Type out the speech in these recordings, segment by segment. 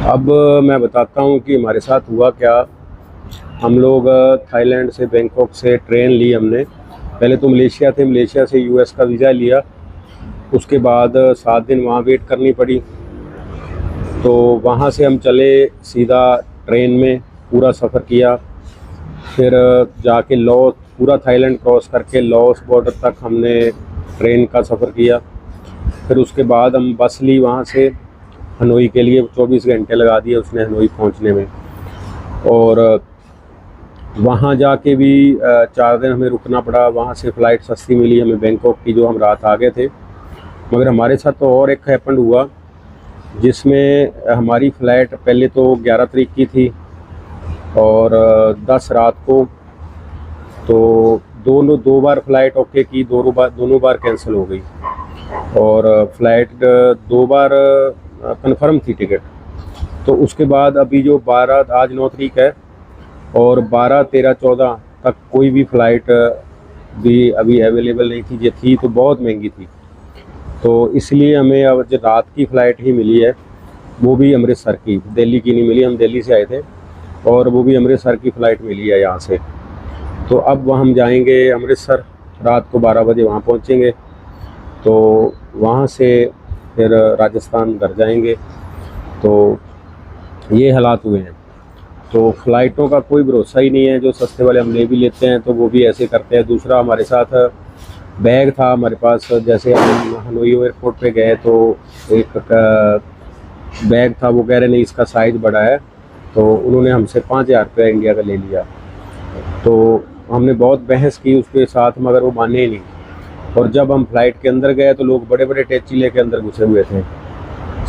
अब मैं बताता हूँ कि हमारे साथ हुआ क्या। हम लोग थाईलैंड से, बैंकॉक से ट्रेन ली हमने। पहले तो मलेशिया थे, मलेशिया से यूएस का वीज़ा लिया। उसके बाद 7 दिन वहाँ वेट करनी पड़ी। तो वहाँ से हम चले सीधा ट्रेन में, पूरा सफ़र किया। फिर जाके लॉस, पूरा थाईलैंड क्रॉस करके लॉस बॉर्डर तक हमने ट्रेन का सफ़र किया। फिर उसके बाद हम बस ली वहाँ से हनोई के लिए। 24 घंटे लगा दिए उसने हनोई पहुँचने में। और वहाँ जाके भी 4 दिन हमें रुकना पड़ा। वहाँ से फ़्लाइट सस्ती मिली हमें बैंकॉक की, जो हम रात आ गए थे। मगर हमारे साथ तो और एक हैपन हुआ, जिसमें हमारी फ़्लाइट पहले तो 11 तारीख की थी और 10 रात को। तो दो बार फ़्लाइट ओके की, दोनों बार कैंसिल हो गई। और फ़्लाइट 2 बार कंफर्म थी टिकट। तो उसके बाद अभी जो 12, आज 9 तारीख है, और 12, 13, 14 तक कोई भी फ़्लाइट भी अभी अवेलेबल नहीं थी। ये थी तो बहुत महंगी थी। तो इसलिए हमें अब जो रात की फ़्लाइट ही मिली है, वो भी अमृतसर की, दिल्ली की नहीं मिली। हम दिल्ली से आए थे और वो भी अमृतसर की फ़्लाइट मिली है यहाँ से। तो अब हम जाएंगे अमृतसर, रात को 12 बजे वहाँ पहुँचेंगे। तो वहाँ से फिर राजस्थान घर जाएंगे। तो ये हालात हुए हैं। तो फ़्लाइटों का कोई भरोसा ही नहीं है। जो सस्ते वाले हम ले भी लेते हैं तो वो भी ऐसे करते हैं। दूसरा, हमारे साथ बैग था हमारे पास। जैसे हम हनोई एयरपोर्ट पे गए तो एक बैग था, वो कह रहे नहीं इसका साइज़ बड़ा है। तो उन्होंने हमसे 5,000 रुपया इंडिया का ले लिया। तो हमने बहुत बहस की उसके साथ, मगर वो माने ही नहीं। और जब हम फ़्लाइट के अंदर गए तो लोग बड़े बड़े टैची लेके अंदर घुसे हुए थे।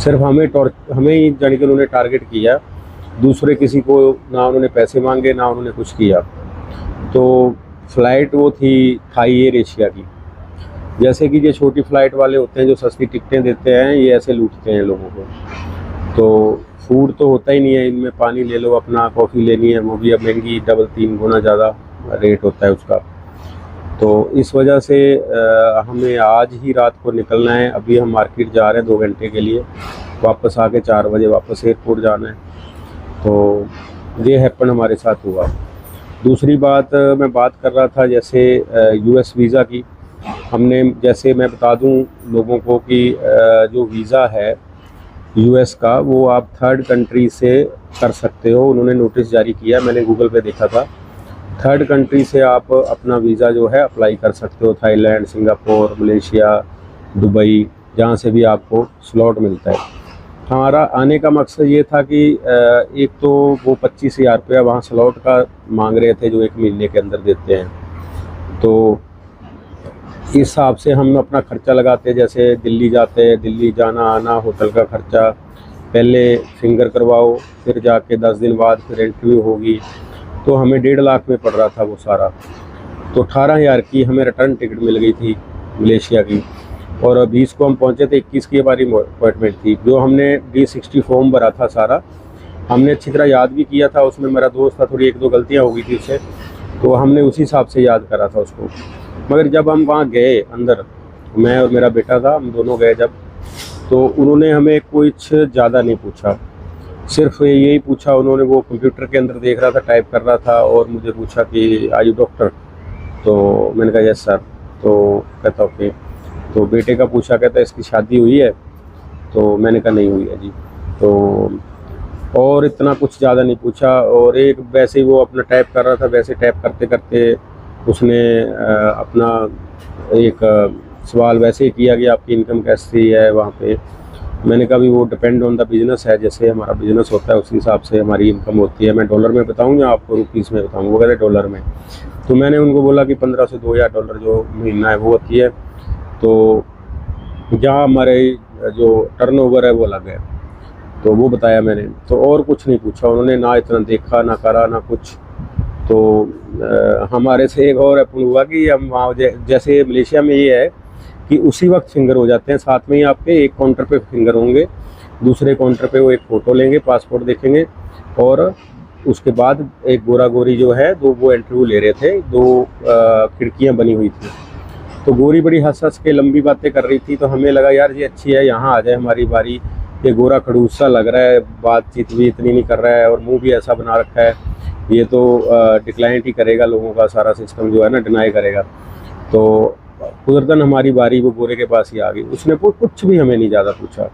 सिर्फ हमें ही जाने के उन्होंने टारगेट किया। दूसरे किसी को ना उन्होंने पैसे मांगे, ना उन्होंने कुछ किया। तो फ़्लाइट वो थी थाई एयर एशिया की। जैसे कि ये छोटी फ़्लाइट वाले होते हैं जो सस्ती टिकटें देते हैं, ये ऐसे लूटते हैं लोगों को। तो फूड तो होता ही नहीं है इनमें। पानी ले लो अपना, कॉफ़ी लेनी है वो भी अब महंगी, डबल 3 गुना ज़्यादा रेट होता है उसका। तो इस वजह से हमें आज ही रात को निकलना है। अभी हम मार्केट जा रहे हैं 2 घंटे के लिए, वापस आके 4 बजे वापस एयरपोर्ट जाना है। तो ये हैपन हमारे साथ हुआ। दूसरी बात मैं बात कर रहा था, जैसे यूएस वीज़ा की। हमने, जैसे मैं बता दूं लोगों को कि जो वीज़ा है यूएस का, वो आप 3rd कंट्री से कर सकते हो। उन्होंने नोटिस जारी किया, मैंने गूगल पे देखा था। 3rd कंट्री से आप अपना वीज़ा जो है अप्लाई कर सकते हो। थाईलैंड, सिंगापुर, मलेशिया, दुबई, जहाँ से भी आपको स्लॉट मिलता है। हमारा आने का मकसद ये था कि एक तो वो 25,000 रुपया वहाँ स्लॉट का मांग रहे थे, जो 1 महीने के अंदर देते हैं। तो इस हिसाब से हम अपना ख़र्चा लगाते। जैसे दिल्ली जाते हैं, दिल्ली जाना आना, होटल का ख़र्चा, पहले फिंगर करवाओ, फिर जाके 10 दिन बाद फिर इंटरव्यू होगी। तो हमें 1.5 लाख में पड़ रहा था वो सारा। तो 18,000 की हमें रिटर्न टिकट मिल गई थी मलेशिया की। और 20 को हम पहुँचे थे, 21 की हमारी अपॉइंटमेंट थी। जो हमने D60 फॉर्म भरा था सारा, हमने अच्छी तरह याद भी किया था। उसमें मेरा दोस्त था, थोड़ी 1-2 गलतियाँ हो गई थी उससे, तो हमने उसी हिसाब से याद करा था उसको। मगर जब हम वहाँ गए अंदर, मैं और मेरा बेटा था, हम दोनों गए जब, तो उन्होंने हमें कुछ ज़्यादा नहीं पूछा। सिर्फ यही पूछा उन्होंने, वो कंप्यूटर के अंदर देख रहा था, टाइप कर रहा था, और मुझे पूछा कि आर यू डॉक्टर। तो मैंने कहा यस सर। तो कहता ओके। तो बेटे का पूछा, कहता इसकी शादी हुई है। तो मैंने कहा नहीं हुई है जी। तो और इतना कुछ ज़्यादा नहीं पूछा। और एक वैसे ही वो अपना टाइप कर रहा था, वैसे टाइप करते करते उसने अपना एक सवाल वैसे ही किया कि आपकी इनकम कैसी है वहाँ पे। मैंने कहा भी वो डिपेंड ऑन द बिज़नेस है, जैसे हमारा बिज़नेस होता है उसी हिसाब से हमारी इनकम होती है। मैं डॉलर में बताऊँ या आपको रुपीज़ में बताऊँ? वो कहते डॉलर में। तो मैंने उनको बोला कि 15 से 2,000 डॉलर जो महीना है वो होती है। तो जहाँ हमारे जो टर्नओवर है वो अलग है। तो वो बताया मैंने। तो और कुछ नहीं पूछा उन्होंने, ना इतना देखा, ना करा, ना कुछ। तो हमारे से एक और अपन हुआ कि हम वहाँ जैसे मलेशिया में ये है कि उसी वक्त फिंगर हो जाते हैं। साथ में ही आपके एक काउंटर पे फिंगर होंगे, दूसरे काउंटर पे वो एक फ़ोटो लेंगे, पासपोर्ट देखेंगे, और उसके बाद एक गोरा गोरी जो है, वो इंटरव्यू ले रहे थे। 2 खिड़कियाँ बनी हुई थी। तो गोरी बड़ी हंस हंस के लंबी बातें कर रही थी। तो हमें लगा यार ये अच्छी है, यहाँ आ जाए हमारी बारी, ये गोरा खड़ूस सा लग रहा है, बातचीत भी इतनी नहीं कर रहा है और मुंह भी ऐसा बना रखा है, ये तो डिक्लाइन ही करेगा, लोगों का सारा सिस्टम जो है ना डिनाई करेगा। तो कुदरतन हमारी बारी वो गोरे के पास ही आ गई। उसने कुछ भी हमें नहीं ज़्यादा पूछा,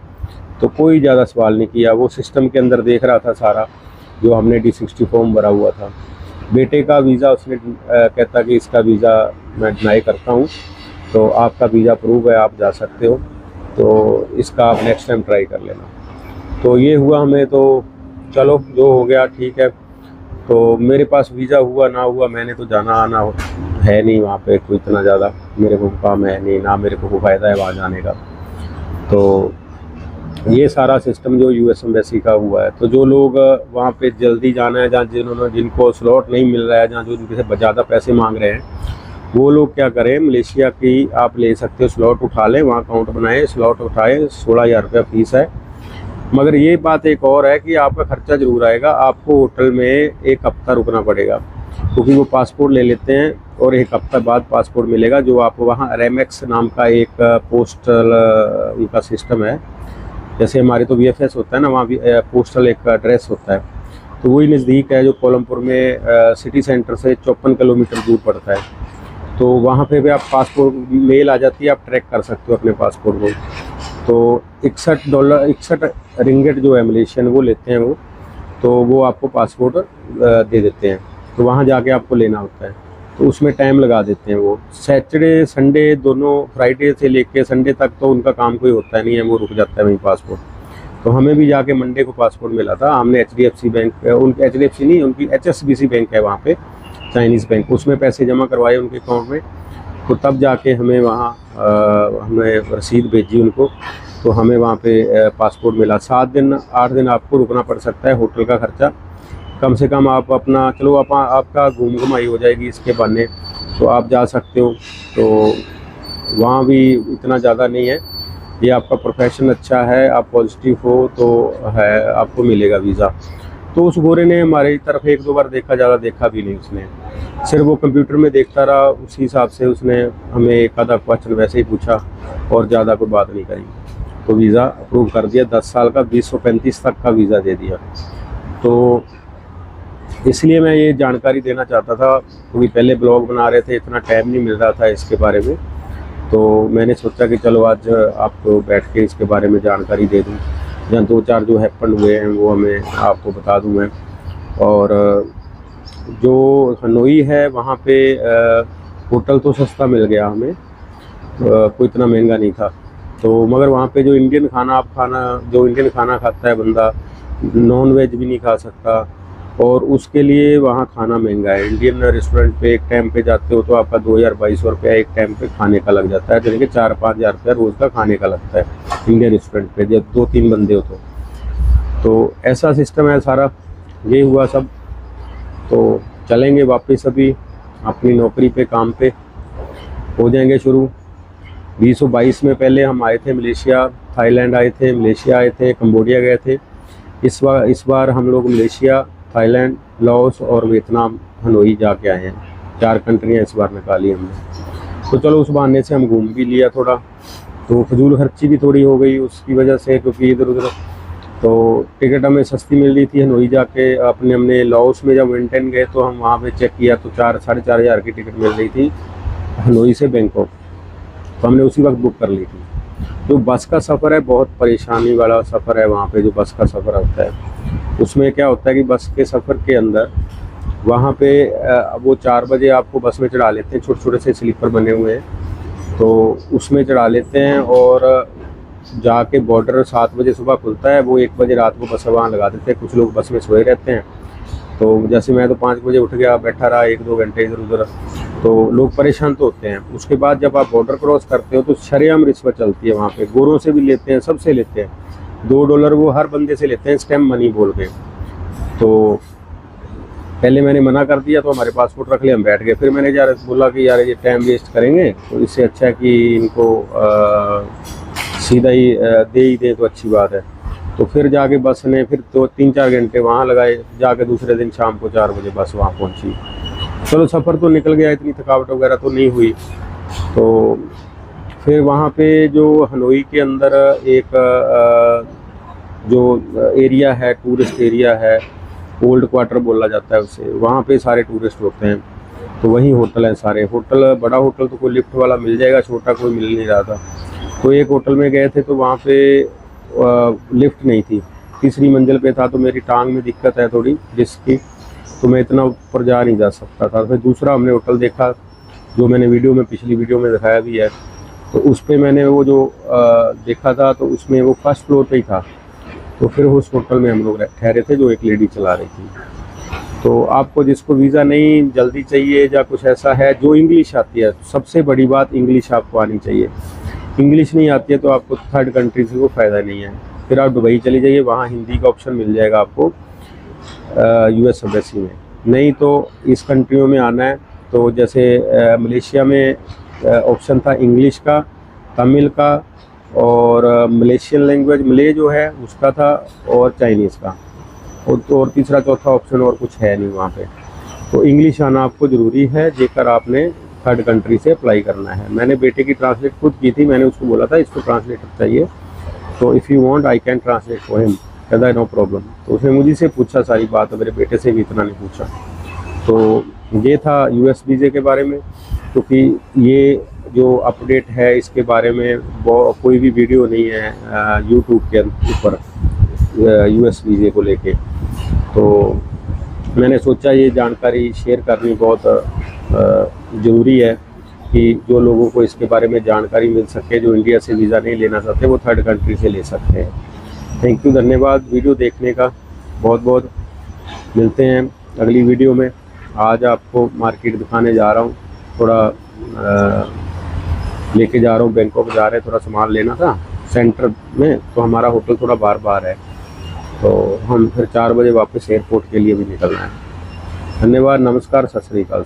तो कोई ज़्यादा सवाल नहीं किया। वो सिस्टम के अंदर देख रहा था सारा, जो हमने D60 फॉर्म भरा हुआ था। बेटे का वीज़ा उसने कहता कि इसका वीज़ा मैं डिनाई करता हूँ, तो आपका वीज़ा अप्रूव है, आप जा सकते हो, तो इसका आप नेक्स्ट टाइम ट्राई कर लेना। तो ये हुआ हमें, तो चलो जो हो गया ठीक है। तो मेरे पास वीज़ा हुआ ना हुआ, मैंने तो जाना आना है नहीं वहाँ पे, कोई इतना ज़्यादा मेरे को काम है नहीं, ना मेरे को फ़ायदा है वहाँ जाने का। तो ये सारा सिस्टम जो US एम्बेसी का हुआ है। तो जो लोग वहाँ पे जल्दी जाना है, जहाँ जिनको स्लॉट नहीं मिल रहा है, जहाँ जो जिनसे ज़्यादा पैसे मांग रहे हैं, वो लोग क्या करें, मलेशिया की आप ले सकते हो, स्लॉट उठा लें, वहाँ अकाउंट बनाए, स्लॉट उठाए, 16,000 रुपया फ़ीस है। मगर ये बात एक और है कि आपका खर्चा ज़रूर आएगा, आपको होटल में एक हफ़्ता रुकना पड़ेगा, क्योंकि वो पासपोर्ट ले लेते हैं और एक हफ़्ता बाद पासपोर्ट मिलेगा, जो आप वहाँ रेमेक्स नाम का एक पोस्टल उनका सिस्टम है। जैसे हमारे तो VFS होता है ना, वहाँ भी पोस्टल एक एड्रेस होता है, तो वही नज़दीक है, जो कोलमपुर में सिटी सेंटर से 54 किलोमीटर दूर पड़ता है। तो वहाँ पे भी आप पासपोर्ट मेल आ जाती है, आप ट्रैक कर सकते हो अपने पासपोर्ट को। तो $61 रिंगेट जो है मलेशियन वो लेते हैं वो, तो वो आपको पासपोर्ट दे देते हैं। तो वहाँ जाके आपको लेना होता है, तो उसमें टाइम लगा देते हैं वो। सैटरडे संडे दोनों, फ्राइडे से लेके संडे तक तो उनका काम कोई होता नहीं है, वो रुक जाता है वहीं पासपोर्ट। तो हमें भी जाके मंडे को पासपोर्ट मिला था। हमने HDFC बैंक, उनकी HDFC नहीं, उनकी HSBC बैंक है वहाँ पे, चाइनीज़ बैंक, उसमें पैसे जमा करवाए उनके अकाउंट में। तो तब जाके हमें वहाँ हमें रसीद भेजी उनको, तो हमें वहाँ पे पासपोर्ट मिला। 7 दिन 8 दिन आपको रुकना पड़ सकता है। होटल का खर्चा कम से कम आप अपना, चलो आपका घुमाई हो जाएगी इसके बहाने, तो आप जा सकते हो। तो वहाँ भी इतना ज़्यादा नहीं है, ये आपका प्रोफेशन अच्छा है, आप पॉजिटिव हो तो है, आपको मिलेगा वीज़ा। तो उस गोरे ने हमारी तरफ 1-2 बार देखा, ज़्यादा देखा भी नहीं उसने, सिर्फ वो कंप्यूटर में देखता रहा, उसी हिसाब से उसने हमें एक आधा क्वेश्चन वैसे ही पूछा और ज़्यादा कोई बात नहीं करी। तो वीज़ा अप्रूव कर दिया, 10 साल का 2035 तक का वीज़ा दे दिया। तो इसलिए मैं ये जानकारी देना चाहता था, क्योंकि पहले ब्लॉग बना रहे थे, इतना टाइम नहीं मिल रहा था इसके बारे में, तो मैंने सोचा कि चलो आज आपको बैठ के इसके बारे में जानकारी दे दूँ, जहाँ 2-4 जो हैपन हुए हैं वो हमें आपको बता दूँ मैं। और जो हनोई है वहाँ पे होटल तो सस्ता मिल गया हमें, कोई इतना महंगा नहीं था। तो मगर वहाँ पे जो इंडियन खाना खाता है बंदा, नॉन वेज भी नहीं खा सकता, और उसके लिए वहाँ खाना महंगा है। इंडियन रेस्टोरेंट पे एक टाइम पे जाते हो तो आपका 2,000-2,200 रुपया एक टाइम पे खाने का लग जाता है, यानी कि 4-5 हज़ार रुपया रोज़ का खाने का लगता है इंडियन रेस्टोरेंट पे, जब 2-3 बंदे हो तो ऐसा सिस्टम है सारा। ये हुआ सब, तो चलेंगे वापस अभी अपनी नौकरी पे, काम पे हो जाएंगे शुरू। 2022 में पहले हम आए थे मलेशिया, थाईलैंड आए थे, मलेशिया आए थे, कंबोडिया गए थे। इस बार हम लोग मलेशिया, थाईलैंड, लाओस और वियतनाम, हनोई जाके आए हैं। 4 कंट्रियाँ इस बार निकाली हमने। तो चलो उस बहाने से हम घूम भी लिया थोड़ा, तो फजूल खर्ची भी थोड़ी हो गई उसकी वजह से, क्योंकि इधर उधर तो टिकट हमें सस्ती मिल रही थी। हनोई जाके हमने लाओस में जब विंटन गए तो हम वहाँ पे चेक किया तो 4-4.5 हज़ार की टिकट मिल रही थी हनोई से बैंकॉक, तो हमने उसी वक्त बुक कर ली थी। जो बस का सफ़र है बहुत परेशानी वाला सफ़र है वहाँ पे, जो बस का सफ़र होता है उसमें क्या होता है कि बस के सफ़र के अंदर वहाँ पे वो 4 बजे आपको बस में चढ़ा लेते हैं, छोटे छोटे से स्लीपर बने हुए हैं, तो उसमें चढ़ा लेते हैं और जाके बॉर्डर 7 बजे सुबह खुलता है, वो 1 बजे रात को बस वहाँ लगा देते हैं। कुछ लोग बस में सोए रहते हैं, तो जैसे मैं तो 5 बजे उठ गया, बैठा रहा 1-2 घंटे इधर उधर, तो लोग परेशान तो होते हैं। उसके बाद जब आप बॉर्डर क्रॉस करते हो तो शरेआम रिश्वत चलती है वहाँ पे, गोरों से भी लेते हैं, सबसे लेते हैं। $2 वो हर बंदे से लेते हैं, स्टैम्प मनी बोल के। तो पहले मैंने मना कर दिया, तो हमारे पासपोर्ट रख लिया, हम बैठ गए। फिर मैंने यार बोला कि यार ये टाइम वेस्ट करेंगे, तो इससे अच्छा है कि इनको सीधा ही दे दें तो अच्छी बात है। तो फिर जाके बस ने फिर तो 3-4 घंटे वहाँ लगाए, जाके दूसरे दिन शाम को 4 बजे बस वहाँ पहुँची। चलो सफ़र तो निकल गया, इतनी थकावट वगैरह तो नहीं हुई। तो फिर वहाँ पे जो हनोई के अंदर एक जो एरिया है, टूरिस्ट एरिया है, ओल्ड क्वार्टर बोला जाता है उसे, वहाँ पे सारे टूरिस्ट होते हैं। तो वही होटल हैं सारे। होटल, बड़ा होटल तो कोई लिफ्ट वाला मिल जाएगा, छोटा कोई मिल नहीं रहा था। तो एक होटल में गए थे तो वहाँ पे लिफ्ट नहीं थी, तीसरी मंजिल पे था। तो मेरी टांग में दिक्कत है थोड़ी डिस्क की, तो मैं इतना ऊपर जा नहीं जा सकता था। फिर दूसरा हमने होटल देखा, जो मैंने वीडियो में, पिछली वीडियो में दिखाया भी है। तो उस पर मैंने वो जो देखा था, तो उसमें वो फर्स्ट फ्लोर पे ही था। तो फिर उस होटल में हम लोग ठहरे थे, जो एक लेडी चला रही थी। तो आपको जिसको वीज़ा नहीं जल्दी चाहिए या कुछ ऐसा है, जो इंग्लिश आती है, सबसे बड़ी बात इंग्लिश आपको आनी चाहिए। इंग्लिश नहीं आती है तो आपको थर्ड कंट्री से वो फ़ायदा नहीं है। फिर आप दुबई चली जाइए, वहाँ हिंदी का ऑप्शन मिल जाएगा आपको US एम्बेसी में। नहीं तो इस कंट्रियों में आना है तो जैसे मलेशिया में ऑप्शन था इंग्लिश का, तमिल का, और मलेशियन लैंग्वेज मले जो है उसका था, और चाइनीज़ का, और तीसरा चौथा ऑप्शन और कुछ है नहीं वहाँ पे। तो इंग्लिश आना आपको ज़रूरी है, जेकर आपने थर्ड कंट्री से अप्लाई करना है। मैंने बेटे की ट्रांसलेट खुद की थी, मैंने उसको बोला था इसको ट्रांसलेटर चाहिए, तो if you want I can translate for him, कहता है नो प्रॉब्लम। तो उसने मुझे से पूछा सारी बात, मेरे बेटे से भी इतना नहीं पूछा। तो ये था US वीज़े के बारे में। क्योंकि ये जो अपडेट है इसके बारे में कोई भी वीडियो नहीं है YouTube के ऊपर US वीज़े को लेके, तो मैंने सोचा ये जानकारी शेयर करनी बहुत ज़रूरी है कि जो लोगों को इसके बारे में जानकारी मिल सके, जो इंडिया से वीज़ा नहीं लेना चाहते वो थर्ड कंट्री से ले सकते हैं। थैंक यू, धन्यवाद वीडियो देखने का बहुत बहुत। मिलते हैं अगली वीडियो में। आज आपको मार्केट दिखाने जा रहा हूँ, थोड़ा लेके जा रहा हूँ, बैंकॉक जा रहे हैं, थोड़ा सामान लेना था सेंटर में। तो हमारा होटल थोड़ा बार है, तो हम फिर 4 बजे वापस एयरपोर्ट के लिए भी निकलना है। धन्यवाद, नमस्कार, सत श्री अकाल।